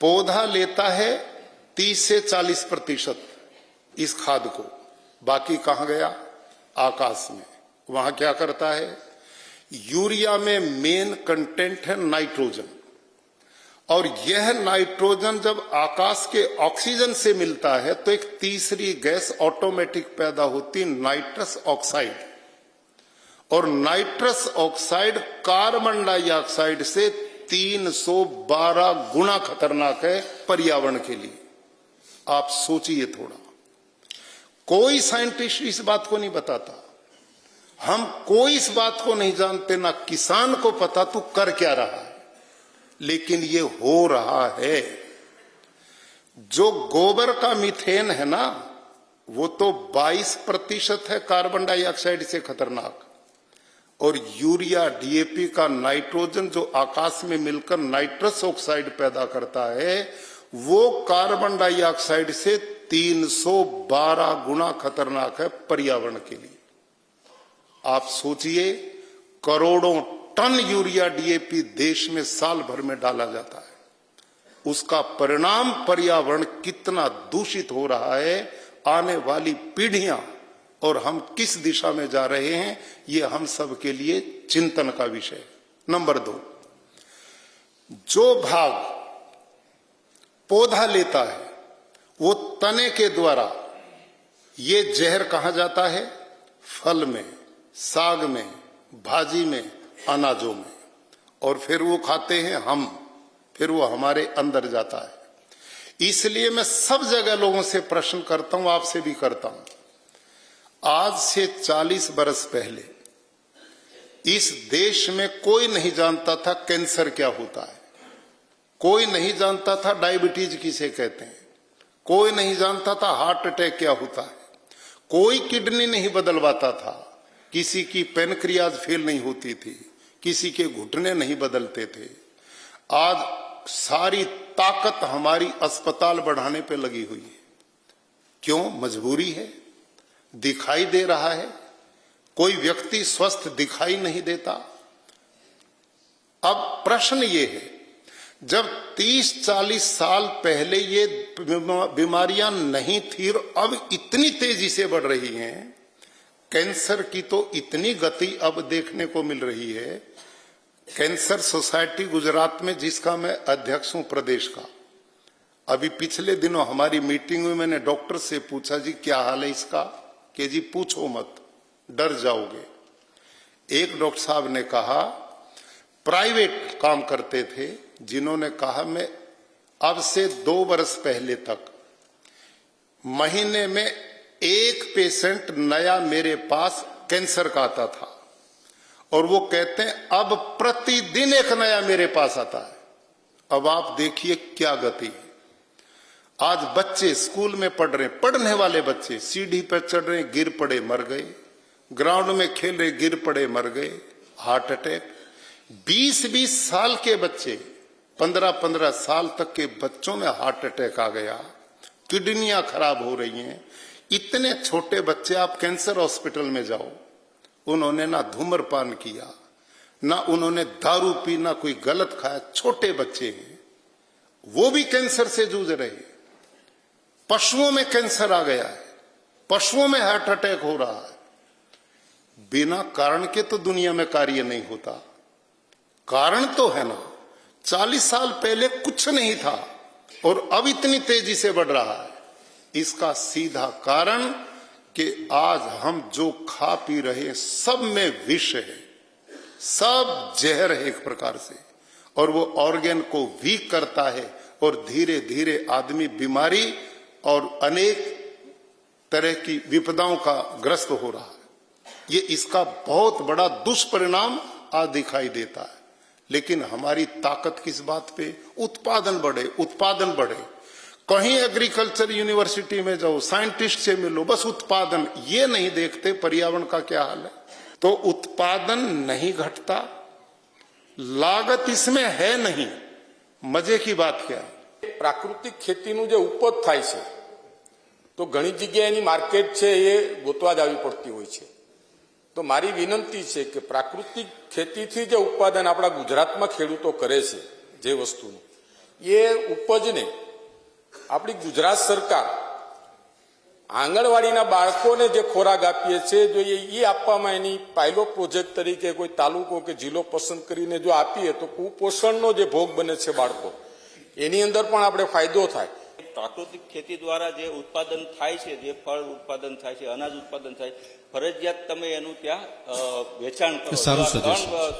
पौधा लेता है 30 से 40% इस खाद को, बाकी कहां गया? आकाश में। वहां क्या करता है? यूरिया में मेन कंटेंट है नाइट्रोजन, और यह नाइट्रोजन जब आकाश के ऑक्सीजन से मिलता है तो एक तीसरी गैस ऑटोमेटिक पैदा होती, नाइट्रस ऑक्साइड। और नाइट्रस ऑक्साइड कार्बन डाइऑक्साइड से 312 गुना खतरनाक है पर्यावरण के लिए। आप सोचिए थोड़ा। कोई साइंटिस्ट इस बात को नहीं बताता, हम कोई इस बात को नहीं जानते, ना किसान को पता तू कर क्या रहा है, लेकिन ये हो रहा है। जो गोबर का मीथेन है ना, वो तो 22% है कार्बन डाइऑक्साइड से खतरनाक, और यूरिया डीएपी का नाइट्रोजन जो आकाश में मिलकर नाइट्रस ऑक्साइड पैदा करता है, वो कार्बन डाइऑक्साइड से 312 गुना खतरनाक है पर्यावरण के लिए। आप सोचिए, करोड़ों टन यूरिया डीएपी देश में साल भर में डाला जाता है, उसका परिणाम पर्यावरण कितना दूषित हो रहा है, आने वाली पीढ़ियां और हम किस दिशा में जा रहे हैं, ये हम सब के लिए चिंतन का विषय है। नंबर 2, जो भाग पौधा लेता है वो तने के द्वारा ये जहर कहां जाता है? फल में, साग में, भाजी में, अनाजों में, और फिर वो खाते हैं हम, फिर वो हमारे अंदर जाता है। इसलिए मैं सब जगह लोगों से प्रश्न करता हूं, आपसे भी करता हूं। आज से 40 बरस पहले इस देश में कोई नहीं जानता था कैंसर क्या होता है, कोई नहीं जानता था डायबिटीज किसे कहते हैं, कोई नहीं जानता था हार्ट अटैक क्या होता है, कोई किडनी नहीं बदलवाता था, किसी की पेनक्रियाज फेल नहीं होती थी, किसी के घुटने नहीं बदलते थे। आज सारी ताकत हमारी अस्पताल बढ़ाने पे लगी हुई है। क्यों? मजबूरी है, दिखाई दे रहा है, कोई व्यक्ति स्वस्थ दिखाई नहीं देता। अब प्रश्न ये है, जब 30-40 साल पहले ये बीमारियां नहीं थी और अब इतनी तेजी से बढ़ रही हैं, कैंसर की तो इतनी गति अब देखने को मिल रही है। कैंसर सोसाइटी गुजरात में, जिसका मैं अध्यक्ष हूं प्रदेश का, अभी पिछले दिनों हमारी मीटिंग में मैंने डॉक्टर से पूछा, जी क्या हाल है इसका? कि जी पूछो मत, डर जाओगे। एक डॉक्टर साहब ने कहा, प्राइवेट काम करते थे, जिन्होंने कहा मैं अब से 2 वर्ष पहले तक महीने में 1 पेशेंट नया मेरे पास कैंसर का आता था, और वो कहते हैं अब प्रतिदिन एक नया मेरे पास आता है। अब आप देखिए क्या गति है। आज बच्चे स्कूल में पढ़ रहे, पढ़ने वाले बच्चे सीढ़ी पर चढ़ रहे, गिर पड़े मर गए, ग्राउंड में खेल रहे, गिर पड़े मर गए, हार्ट अटैक। 20-20 साल के बच्चे, 15-15 साल तक के बच्चों में हार्ट अटैक आ गया, किडनियां खराब हो रही हैं। इतने छोटे बच्चे, आप कैंसर हॉस्पिटल में जाओ, उन्होंने ना धूम्रपान किया, ना उन्होंने दारू पी, ना कोई गलत खाया, छोटे बच्चे हैं, वो भी कैंसर से जूझ रहे। पशुओं में कैंसर आ गया है, पशुओं में हार्ट अटैक हो रहा है। बिना कारण के तो दुनिया में कार्य नहीं होता, कारण तो है ना। 40 साल पहले कुछ नहीं था और अब इतनी तेजी से बढ़ रहा है। इसका सीधा कारण कि आज हम जो खा पी रहे हैं सब में विष है, सब जहर है एक प्रकार से, और वो ऑर्गन को वीक करता है, और धीरे धीरे आदमी बीमारी और अनेक तरह की विपदाओं का ग्रस्त हो रहा है। ये इसका बहुत बड़ा दुष्परिणाम आज दिखाई देता है। लेकिन हमारी ताकत किस बात पे? उत्पादन बढ़े, उत्पादन बढ़े। कहीं एग्रीकल्चर यूनिवर्सिटी में जाओ, साइंटिस्ट से मिलो, बस उत्पादन, ये नहीं देखते पर्यावरण का क्या हाल है। तो उत्पादन नहीं घटता, लागत इसमें है नहीं। मजे की बात क्या है? प्राकृतिक ખેતીનું જે ઉપજ થાય છે તો ઘણી જગ્યાએની માર્કેટ છે એ ગોતવા જવી પડતી હોય છે। તો મારી વિનંતી છે કે પ્રાકૃતિક ખેતીથી જે ઉત્પાદન આપણા ગુજરાતમાં ખેડૂતો કરે છે જે વસ્તુનું, એ ઉપજને આપણી ગુજરાત સરકાર આંગણવાડીના બાળકોને જે ખોરાક આપીએ છીએ જો એ આપવામાં એની પાયલોટ પ્રોજેક્ટ તરીકે કોઈ તાલુકો કે જિલ્લો પસંદ કરીને જો આપીએ તો કુપોષણનો જે ભોગ બને છે બાળકો એની અંદર પણ આપણે ફાયદો થાય. પ્રાકૃતિક ખેતી દ્વારા જે ઉત્પાદન થાય છે, જે ફળ ઉત્પાદન થાય છે, અનાજ ઉત્પાદન થાય, ફરજિયાત તમે એનું ત્યાં વેચાણ કરો.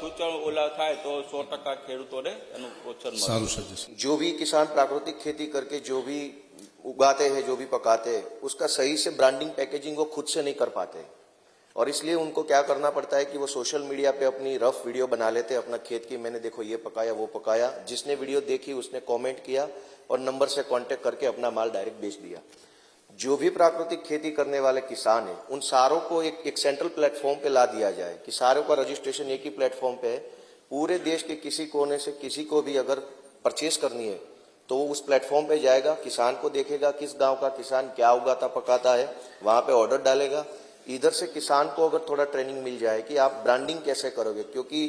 સૂચન ઓલા થાય તો 100% ખેડૂતોને એનું પ્રોત્સાહન મળે. जो भी किसान प्राकृतिक खेती करके जो भी उगाते हैं, जो भी पकाते हैं, उसका सही से ब्रांडिंग पैकेजिंग वो खुद से नहीं कर पाते और इसलिए उनको क्या करना पड़ता है कि वो सोशल मीडिया पे अपनी रफ वीडियो बना लेते हैं अपना खेत की, मैंने देखो ये पकाया वो पकाया, जिसने वीडियो देखी उसने कमेंट किया और नंबर से कांटेक्ट करके अपना माल डायरेक्ट बेच दिया. जो भी प्राकृतिक खेती करने वाले किसान हैं उन सारों को एक सेंट्रल प्लेटफॉर्म पे ला दिया जाए कि सारों का रजिस्ट्रेशन एक ही प्लेटफॉर्म पे है. पूरे देश के किसी कोने से किसी को भी अगर परचेस करनी है तो वो उस प्लेटफॉर्म पे जाएगा, किसान को देखेगा किस गांव का किसान क्या उगाता पकाता है, वहां पे ऑर्डर डालेगा. इधर से किसान को अगर थोड़ा ट्रेनिंग मिल जाए कि आप ब्रांडिंग कैसे करोगे, क्योंकि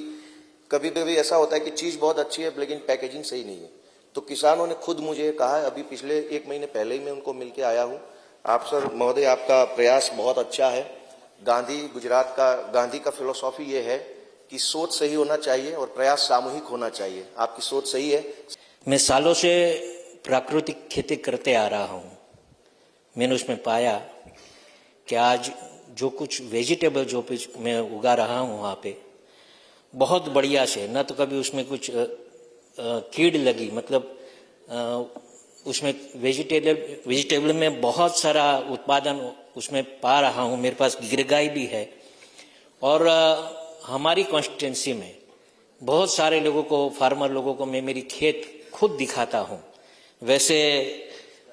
कभी कभी ऐसा होता है कि चीज बहुत अच्छी है लेकिन पैकेजिंग सही नहीं है. तो किसानों ने खुद मुझे कहा है, अभी पिछले 1 महीने पहले ही मैं उनको मिलके आया हूँ. आप सर महोदय आपका प्रयास बहुत अच्छा है. गुजरात का गांधी का फिलोसॉफी ये है कि सोच सही होना चाहिए और प्रयास सामूहिक होना चाहिए. आपकी सोच सही है. मैं सालों से प्राकृतिक खेती करते आ रहा हूँ. मैंने उसमें पाया कि आज जो कुछ वेजिटेबल जो मैं उगा रहा हूँ वहाँ पे बहुत बढ़िया से, न तो कभी उसमें कुछ कीड़ लगी, मतलब उसमें वेजिटेबल में बहुत सारा उत्पादन उसमें पा रहा हूँ. मेरे पास गिरगाई भी है और हमारी कॉन्स्टिट्यूंसी में बहुत सारे लोगों को, फार्मर लोगों को मैं मेरी खेत खुद दिखाता हूँ. वैसे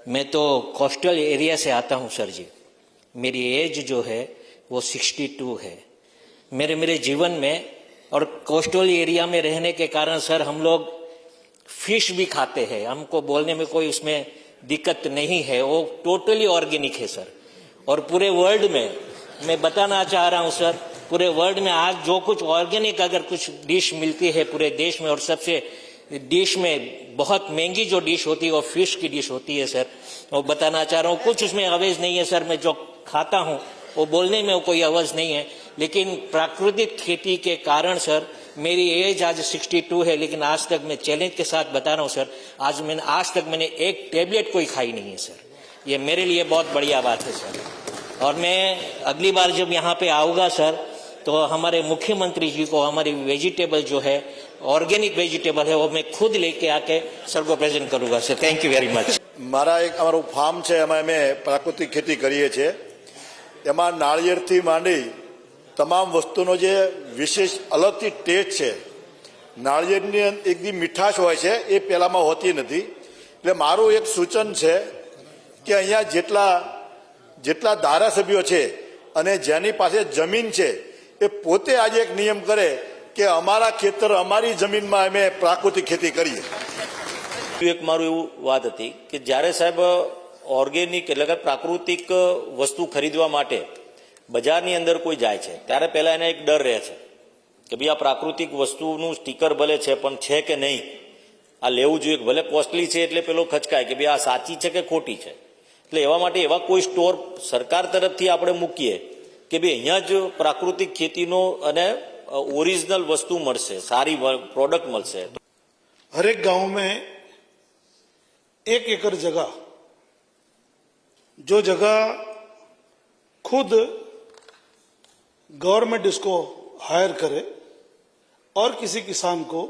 मैं तो कोस्टल एरिया से आता हूँ सर जी. मेरी एज जो है वो 62 है. मेरे जीवन में और कोस्टल एरिया में रहने के कारण सर हम लोग फिश भी खाते हैं. हमको बोलने में कोई उसमें दिक्कत नहीं है. वो टोटली ऑर्गेनिक है सर. और पूरे वर्ल्ड में मैं बताना चाह रहा हूँ सर, पूरे वर्ल्ड में आज जो कुछ ऑर्गेनिक अगर कुछ डिश मिलती है पूरे देश में, और सबसे डिश में बहुत महंगी जो डिश होती है वो फिश की डिश होती है सर. वो बताना चाह रहा हूँ, कुछ उसमें अवैध नहीं है सर. मैं जो खाता हूँ वो बोलने में कोई अवैध नहीं है, लेकिन प्राकृतिक खेती के कारण सर मेरी एज आज 62 है, लेकिन आज तक मैं चैलेंज के साथ बता रहा हूँ सर, आज तक मैंने एक टेबलेट कोई खाई नहीं है सर. ये मेरे लिए बहुत बढ़िया बात है सर. और मैं अगली बार जब यहाँ पे आऊँगा सर तो हमारे मुख्यमंत्री जी को हमारी वेजिटेबल जो है ऑर्गेनिक वेजिटेबल है वो मैं खुद लेके आके सर को प्रेजेंट करूंगा sir. Thank you very much. મારા એક અમારું ફાર્મ છે, એમાં અમે પ્રાકૃતિક ખેતી કરીએ છીએ. એમાં નાળિયેરથી માંડી તમામ વસ્તુનો જે વિશેષ અલગથી ટેસ્ટ છે, નાળિયેરની એકદી મીઠાશ હોય છે એ પહેલામાં હોતી નથી. એટલે મારું એક સૂચન છે કે અહીંયા જેટલા ધારાસભ્યો છે અને જેની પાસે જમીન છે એ પોતે આજે એક નિયમ કરે કે અમારા ખેતર અમારી જમીનમાં અમે પ્રાકૃતિક ખેતી કરીએ. એક મારું એવું વાત હતી કે જ્યારે સાહેબ ઓર્ગેનિક એટલે કે પ્રાકૃતિક વસ્તુ ખરીદવા માટે બજારની અંદર કોઈ જાય છે ત્યારે પહેલા એને એક ડર રહે છે કે ભાઈ આ પ્રાકૃતિક વસ્તુનું સ્ટીકર ભલે છે પણ છે કે નહીં, આ લેવું જોઈએ, ભલે કોસ્ટલી છે એટલે પેલો ખચકાય કે ભાઈ આ સાચી છે કે ખોટી છે. એટલે એવા માટે એવા કોઈ સ્ટોર સરકાર તરફથી આપણે મૂકીએ કે ભાઈ અહીંયા જ પ્રાકૃતિક ખેતીનો અને ओरिजिनल वस्तु મળશે, सारी प्रोडक्ट મળશે. हर एक गांव में 1 एकड़ जगह, जो जगह खुद गवर्नमेंट इसको हायर करे और किसी किसान को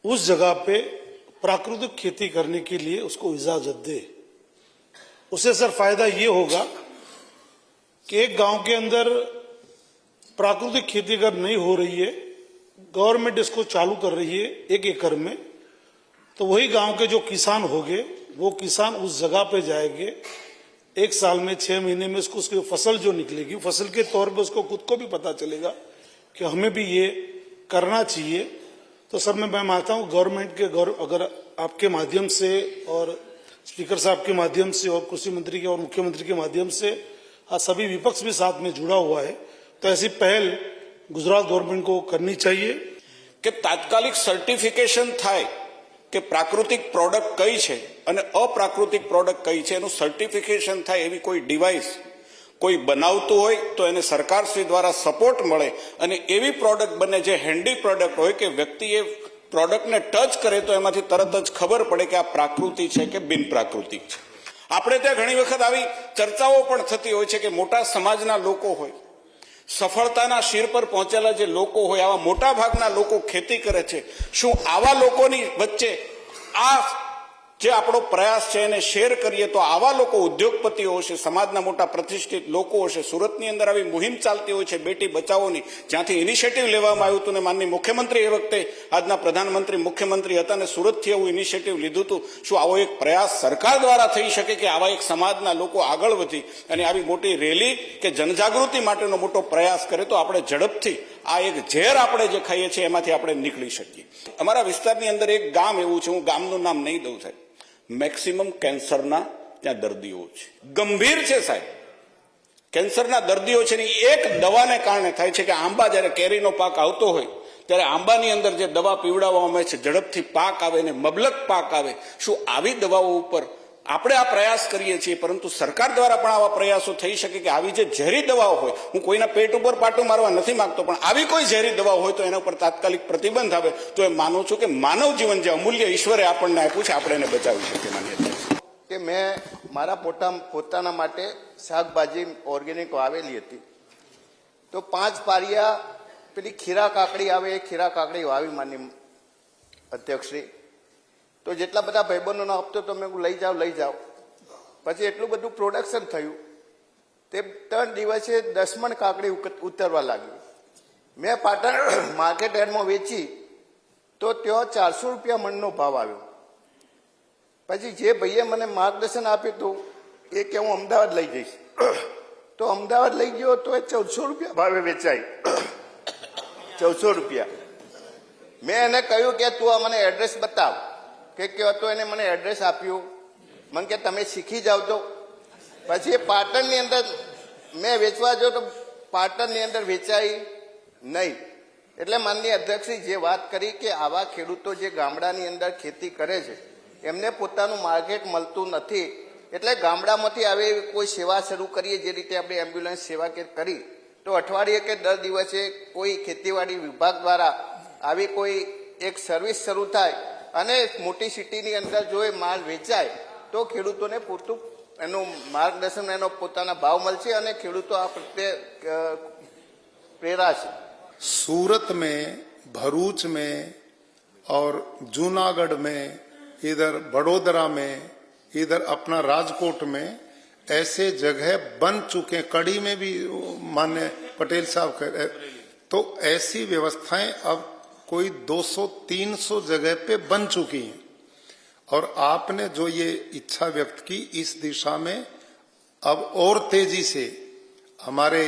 उस जगह पे प्राकृतिक खेती करने के लिए उसको इजाजत दे. उससे सर फायदा ये होगा कि एक गांव के अंदर प्राकृतिक खेती अगर नहीं हो रही है, गवर्नमेंट इसको चालू कर रही है 1 एकड़ में, तो वही गांव के जो किसान होंगे वो किसान उस जगह पे जाएंगे. 1 साल में 6 महीने में उसकी फसल जो निकलेगी, फसल के तौर पे उसको खुद को भी पता चलेगा कि हमें भी ये करना चाहिए. तो सर मैं मानता हूँ गवर्नमेंट के अगर आपके माध्यम से और स्पीकर साहब के माध्यम से और कृषि मंत्री के और मुख्यमंत्री के माध्यम से सभी विपक्ष भी साथ में जुड़ा हुआ है, तो ऐसी पहल गुजरात गवर्नमेंट को करनी चाहिए कि तात्कालिक सर्टिफिकेशन थाय કે પ્રાકૃતિક પ્રોડક્ટ કઈ છે અને અપ્રાકૃતિક પ્રોડક્ટ કઈ છે એનું સર્ટિફિકેશન થાય એવી કોઈ ડિવાઇસ કોઈ બનાવતું હોય તો એને સરકારશ્રી દ્વારા સપોર્ટ મળે અને એવી પ્રોડક્ટ બને જે હેન્ડી પ્રોડક્ટ હોય કે વ્યક્તિએ પ્રોડક્ટને ટચ કરે તો એમાંથી તરત જ ખબર પડે કે આ પ્રાકૃતિક છે કે બિન પ્રાકૃતિક છે. આપણે ત્યાં ઘણી વખત આવી ચર્ચાઓ પણ થતી હોય છે કે મોટા સમાજના લોકો હોય, સફળતાના શિર પર પહોંચેલા જે લોકો હોય, આવા મોટા ભાગના લોકો ખેતી કરે છે. શું આવા લોકોની વચ્ચે આ જે આપણો પ્રયાસ છે એને શેર કરીએ તો આવા લોકો ઉદ્યોગપતિઓ હશે, સમાજના મોટા પ્રતિષ્ઠિત લોકો હશે. સુરતની અંદર આવી મુહિમ ચાલતી હોય છે બેટી બચાવોની, જ્યાંથી ઇનિશિયેટિવ લેવામાં આવ્યું હતું ને માનનીય મુખ્યમંત્રી એ વખતે આજના પ્રધાનમંત્રી મુખ્યમંત્રી હતા ને સુરતથી એવું ઇનિશિયેટિવ લીધું હતું. શું આવો એક પ્રયાસ સરકાર દ્વારા થઈ શકે કે આવા એક સમાજના લોકો આગળ વધી અને આવી મોટી રેલી કે જનજાગૃતિ માટેનો મોટો પ્રયાસ કરે તો આપણે ઝડપથી આ એક ઝેર આપણે જે ખાઈએ છીએ એમાંથી આપણે નીકળી શકીએ. અમારા વિસ્તારની અંદર એક ગામ એવું છે, હું ગામનું નામ નહીં દઉં સાહેબ, મેક્સિમમ કેન્સરના ત્યાં દર્દીઓ છે, ગંભીર છે સાહેબ. કેન્સરના દર્દીઓ છે ને એક દવાને કારણે થાય છે કે આંબા જ્યારે કેરીનો પાક આવતો હોય ત્યારે આંબાની અંદર જે દવા પીવડાવવામાં આવે છે ઝડપથી પાક આવે ને મબલક પાક આવે. શું આવી દવાઓ ઉપર આપણે આ પ્રયાસ કરીએ છીએ, પરંતુ સરકાર દ્વારા પણ આવા પ્રયાસો થઈ શકે કે આવી જે ઝેરી દવાઓ હોય, હું કોઈના પેટ ઉપર પાટું મારવા નથી માંગતો, પણ આવી કોઈ ઝેરી દવાઓ હોય તો એના ઉપર તાત્કાલિક પ્રતિબંધ આવે તો એ માનું છું કે માનવ જીવન જે અમૂલ્ય ઈશ્વરે આપણને આપ્યું છે આપણે એને બચાવી શકીએ. માન્ય કે મેં મારા પોતાના માટે શાકભાજી ઓર્ગેનિક વાવેલી હતી તો 5 પારિયા પેલી ખીરા કાકડી આવે એ ખીરા કાકડી વાવી માની અધ્યક્ષશ્રી. તો જેટલા બધા ભાઈબંધોનો આપતો તો મેં લઈ જાઓ. પછી એટલું બધું પ્રોડક્શન થયું તે 3 દિવસે 10 મણ કાકડી ઉતરવા લાગી. મેં પાટણ માર્કેટ યાર્ડમાં વેચી તો ત્યાં 400 રૂપિયા મણનો ભાવ આવ્યો. પછી જે ભાઈએ મને માર્ગદર્શન આપ્યું હતું એ કે હું અમદાવાદ લઈ જઈશ, તો અમદાવાદ લઈ ગયો તો એ 1400 રૂપિયા ભાવે વેચાઈ. 1400 રૂપિયા. મેં એને કહ્યું કે તું આ મને એડ્રેસ બતાવ કે તો એને મને એડ્રેસ આપ્યું. મને કે તમે શીખી જાવ તો. પછી એ પાટણની અંદર મેં વેચવા જો તો પાટણની અંદર વેચાઈ નહીં. એટલે માનનીય અધ્યક્ષજી જે વાત કરી કે આવા ખેડૂતો જે ગામડાની અંદર ખેતી કરે છે એમને પોતાનું માર્કેટ મળતું નથી, એટલે ગામડામાંથી આવી કોઈ સેવા શરૂ કરીએ જે રીતે આપણે એમ્બ્યુલન્સ સેવા કે કરી તો અઠવાડિયે કે 10 દિવસે કોઈ ખેતીવાડી વિભાગ દ્વારા આવી કોઈ એક સર્વિસ શરૂ થાય અને મોટી સિટીની અંદર જો એ માલ વેચાય તો ખેડૂતોને પૂરતું એનું માર્ગદર્શન એનો પોતાના ભાવ મળશે અને ખેડૂતો આ પ્રત્યે પ્રેરાશે. सूरत में, भरूच में और जूनागढ़ में, इधर बड़ोदरा में, इधर अपना राजकोट में ऐसे जगह बन चुके, कड़ी में भी माननीय पटेल साहब कह रहे, तो ऐसी व्यवस्थाएं अब कोई 200-300 जगह पे बन चुकी हैं. और आपने जो ये इच्छा व्यक्त की इस दिशा में अब और तेजी से हमारे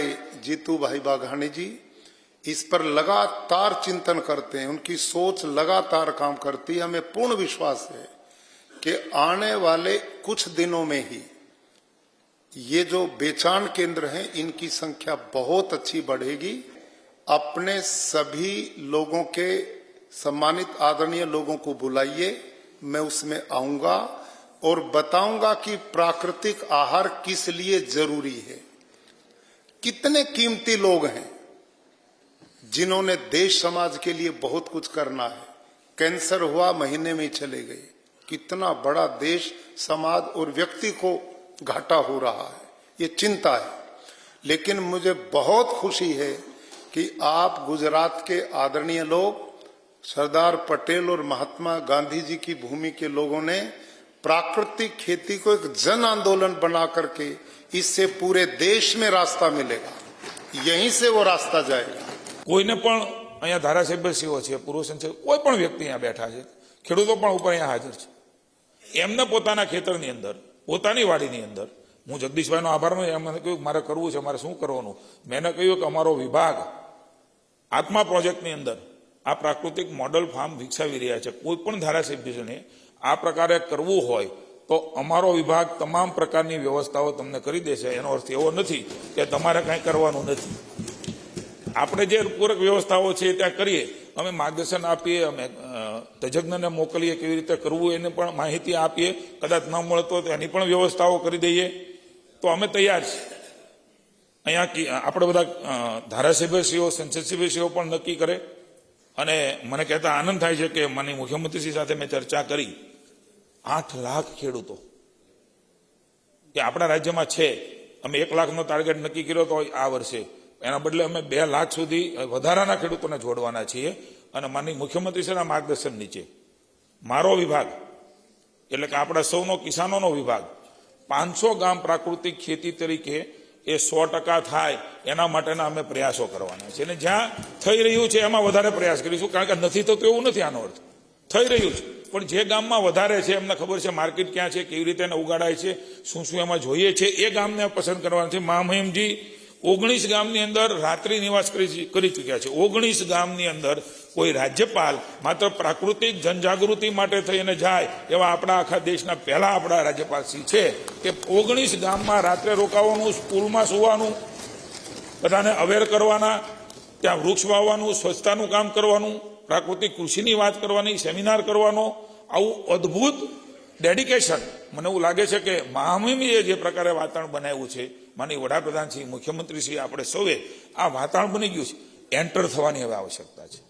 जीतू भाई बाघानी जी इस पर लगातार चिंतन करते हैं, उनकी सोच लगातार काम करती है. हमें पूर्ण विश्वास है कि आने वाले कुछ दिनों में ही ये जो बेचान केंद्र हैं इनकी संख्या बहुत अच्छी बढ़ेगी. अपने सभी लोगों के सम्मानित आदरणीय लोगों को बुलाइए, मैं उसमें आऊंगा और बताऊंगा कि प्राकृतिक आहार किस लिए जरूरी है. कितने कीमती लोग हैं जिन्होंने देश समाज के लिए बहुत कुछ करना है. कैंसर हुआ महीने में ही चले गए. कितना बड़ा देश समाज और व्यक्ति को घाटा हो रहा है, ये चिंता है. लेकिन मुझे बहुत खुशी है कि आप गुजरात के आदरणीय लोग, सरदार पटेल और महात्मा गांधी जी की भूमि के लोगों ने प्राकृतिक खेती को एक जन आंदोलन बना करके इससे पूरे देश में रास्ता मिलेगा, यहीं से वो रास्ता जाएगा. કોઈને પણ અહીંયા ધારાસભ્યશ્રીઓ છે, પૂર્વ સંસદ, કોઈ પણ વ્યક્તિ અહીંયા બેઠા છે, ખેડૂતો પણ ઉપર અહીંયા હાજર છે. એમને પોતાના ખેતરની અંદર, પોતાની વાડીની અંદર, હું જગદીશભાઈનો આભાર માનું, એમને કહ્યું મારે કરવું છે, મારે શું કરવાનું. મેં એને કહ્યું કે અમારો વિભાગ આત્મા પ્રોજેક્ટની અંદર આ પ્રાકૃતિક મોડલ ફાર્મ વિકસાવી રહ્યા છે. કોઈ પણ ધારાસભ્યને આ પ્રકારે કરવું હોય તો અમારો વિભાગ તમામ પ્રકારની વ્યવસ્થાઓ તમને કરી દેશે. એનો અર્થ એવો નથી કે તમારે કાંઈ કરવાનું નથી. આપણે જે પૂરક વ્યવસ્થાઓ છે ત્યાં કરીએ અમે માર્ગદર્શન આપીએ, અમે તજજ્ઞને મોકલીએ, કેવી રીતે કરવું એને પણ માહિતી આપીએ. કદાચ ન મળતો તો એની પણ વ્યવસ્થાઓ કરી દઈએ તો અમે તૈયાર છીએ. અહીંયા આપણે બધા ધારાસભ્યશ્રીઓ, સંસદ સભ્યશ્રીઓ પણ નક્કી કરે. અને મને કહેતા આનંદ થાય છે કે માનનીય મુખ્યમંત્રીશ્રી સાથે મેં ચર્ચા કરી, 8 લાખ ખેડૂતો કે આપણા રાજ્યમાં છે. અમે 1 લાખનો ટાર્ગેટ નક્કી કર્યો હતો આ વર્ષે, એના બદલે અમે 2 લાખ સુધી વધારાના ખેડૂતોને જોડવાના છીએ. અને માનનીય મુખ્યમંત્રીશ્રીના માર્ગદર્શન નીચે મારો વિભાગ એટલે કે આપણા સૌનો કિસાનોનો વિભાગ 500 ગામ પ્રાકૃતિક ખેતી તરીકે એ 100% થાય એના માટેના અમે પ્રયાસો કરવાના છે. અને જ્યાં થઈ રહ્યું છે એમાં વધારે પ્રયાસ કરીશું, કારણ કે નથી થતું એવું નથી, આનો અર્થ થઈ રહ્યું છે. પણ જે ગામમાં વધારે છે, એમને ખબર છે માર્કેટ ક્યાં છે, કેવી રીતે એને ઉગાડાય છે, શું શું એમાં જોઈએ છે, એ ગામને પસંદ કરવાના છે. મહામહિમજી 19 ગામની અંદર રાત્રિ નિવાસ કરી ચૂક્યા છે. 19 ગામની અંદર કોઈ રાજ્યપાલ માત્ર પ્રાકૃતિક જનજાગૃતિ માટે થઈને જાય એવા આપણા આખા દેશના પહેલા આપણા રાજ્યપાલશ્રી છે કે 19 ગામમાં રાત્રે રોકાવાનું, સ્કૂલમાં સુવાનું, બધાને અવેર કરવાના, ત્યાં વૃક્ષ વાવવાનું, સ્વચ્છતાનું કામ કરવાનું, પ્રાકૃતિક કૃષિની વાત કરવાની, સેમિનાર કરવાનો, આવું અદ્ભુત ડેડિકેશન. મને એવું લાગે છે કે મહામહિમીએ જે પ્રકારે વાતાવરણ બનાવ્યું છે, માનનીય વડાપ્રધાનશ્રી, મુખ્યમંત્રીશ્રી, આપણે સૌએ આ વાતાવરણ બની ગયું છે. એન્ટર થવાની હવે આવશ્યકતા છે.